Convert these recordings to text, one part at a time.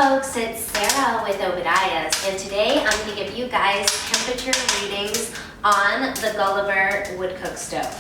folks, it's Sarah with Obadiah, and today I'm going to give you guys temperature readings on the Guliver Wood Cookstove.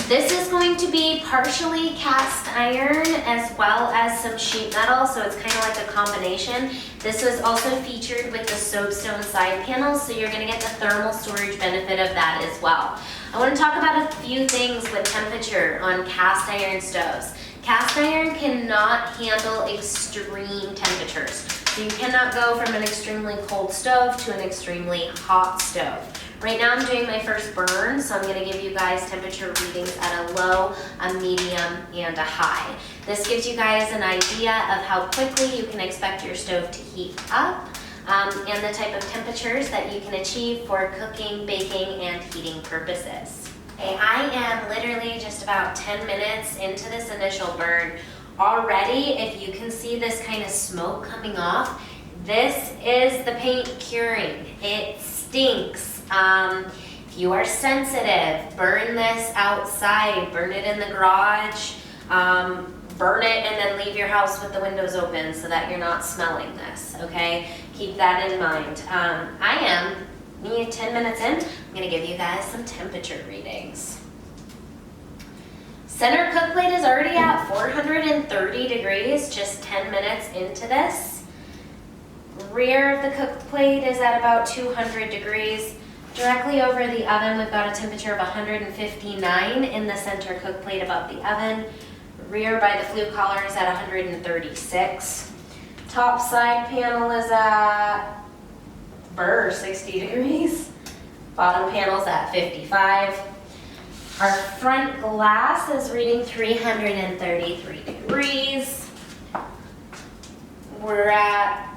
This is going to be partially cast iron as well as some sheet metal, so it's kind of like a combination. This was also featured with the soapstone side panels, so you're going to get the thermal storage benefit of that as well. I want to talk about a few things with temperature on cast iron stoves. Cast iron cannot handle extreme temperatures. So you cannot go from an extremely cold stove to an extremely hot stove. Right now I'm doing my first burn, so I'm going to give you guys temperature readings at a low, a medium, and a high. This gives you guys an idea of how quickly you can expect your stove to heat up and the type of temperatures that you can achieve for cooking, baking, and heating purposes. Okay, I am literally just about 10 minutes into this initial burn. Already, if you can see this kind of smoke coming off, this is the paint curing. It stinks. If you are sensitive, burn this outside, burn it in the garage, burn it and then leave your house with the windows open so that you're not smelling this, okay? Keep that in mind. I am 10 minutes in, I'm going to give you guys some temperature readings. Center cook plate is already at 430 degrees, just 10 minutes into this. Rear of the cook plate is at about 200 degrees. Directly over the oven, we've got a temperature of 159 in the center cook plate above the oven. Rear by the flue collar is at 136. Top side panel is at 60 degrees. Bottom panel's at 55. Our front glass is reading 333 degrees. We're at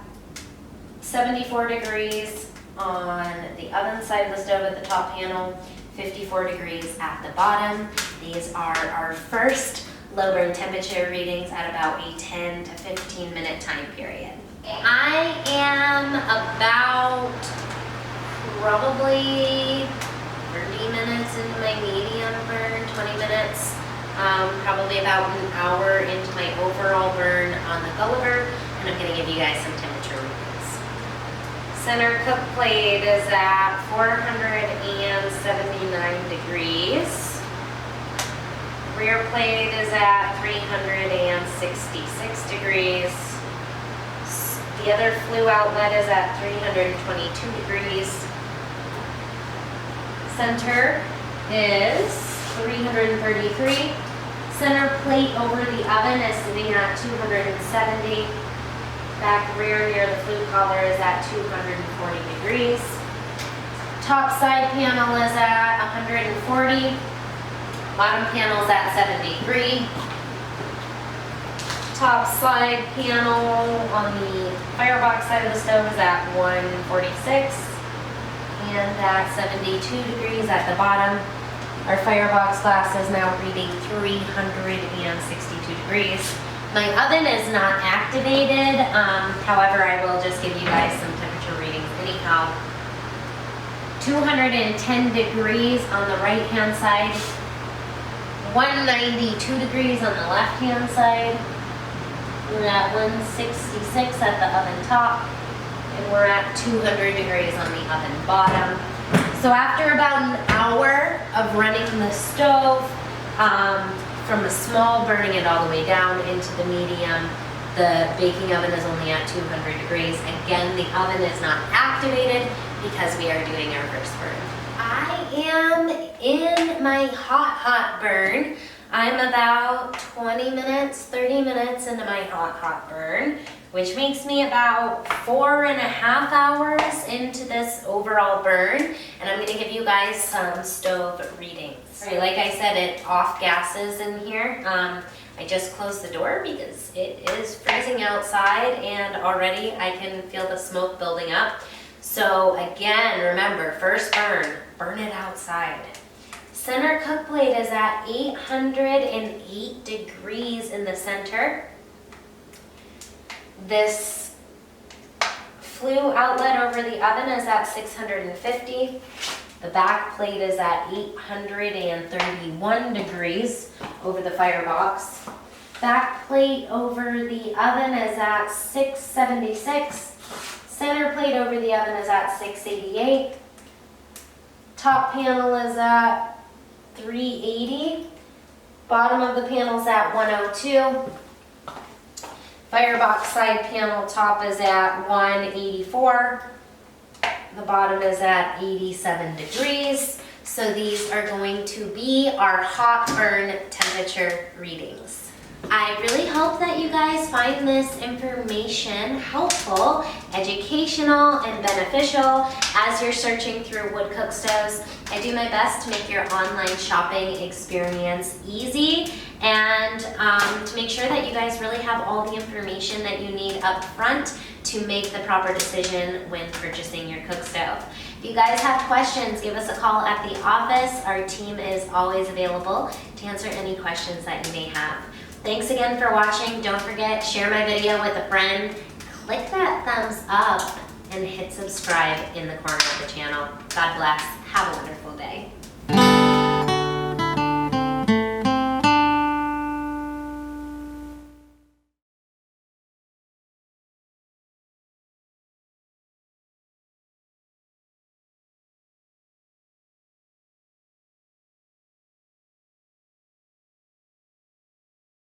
74 degrees on the oven side of the stove at the top panel, 54 degrees at the bottom. These are our first low burn temperature readings at about a 10 to 15 minute time period. I am about probably 30 minutes into my medium burn, 20 minutes, probably about an hour into my overall burn on the Guliver, and I'm going to give you guys some temperature readings. Center cook plate is at 479 degrees. Rear plate is at 366 degrees. The other flue outlet is at 322 degrees. Center is 333. Center plate over the oven is sitting at 270. Back rear near the flue collar is at 240 degrees. Top side panel is at 140. Bottom panel is at 73. Top side panel on the firebox side of the stove is at 146 and at 72 degrees at the bottom. Our firebox glass is now reading 362 degrees. My oven is not activated, however I will just give you guys some temperature readings anyhow. 210 degrees on the right hand side, 192 degrees on the left hand side. We're at 166 at the oven top, and we're at 200 degrees on the oven bottom. So after about an hour of running the stove, from a small, burning it all the way down into the medium, the baking oven is only at 200 degrees. Again, the oven is not activated because we are doing our first burn. I am in my hot burn. I'm about 20 minutes, 30 minutes into my hot burn, which makes me about 4.5 hours into this overall burn, and I'm gonna give you guys some stove readings. Right, like I said, it off gases in here. I just closed the door because it is freezing outside and already I can feel the smoke building up. So again, remember, first burn it outside. Center cook plate is at 808 degrees in the center. This flue outlet over the oven is at 650. The back plate is at 831 degrees over the firebox. Back plate over the oven is at 676. Center plate over the oven is at 688. Top panel is at 380. Bottom of the panel is at 102. Firebox side panel top is at 184. The bottom is at 87 degrees. So these are going to be our hot burn temperature readings. I really hope that you guys find this information helpful, educational, and beneficial as you're searching through wood cook stoves. I do my best to make your online shopping experience easy and to make sure that you guys really have all the information that you need up front to make the proper decision when purchasing your cook stove. If you guys have questions, give us a call at the office. Our team is always available to answer any questions that you may have. Thanks again for watching. Don't forget, share my video with a friend, click that thumbs up, and hit subscribe in the corner of the channel. God bless. Have a wonderful day.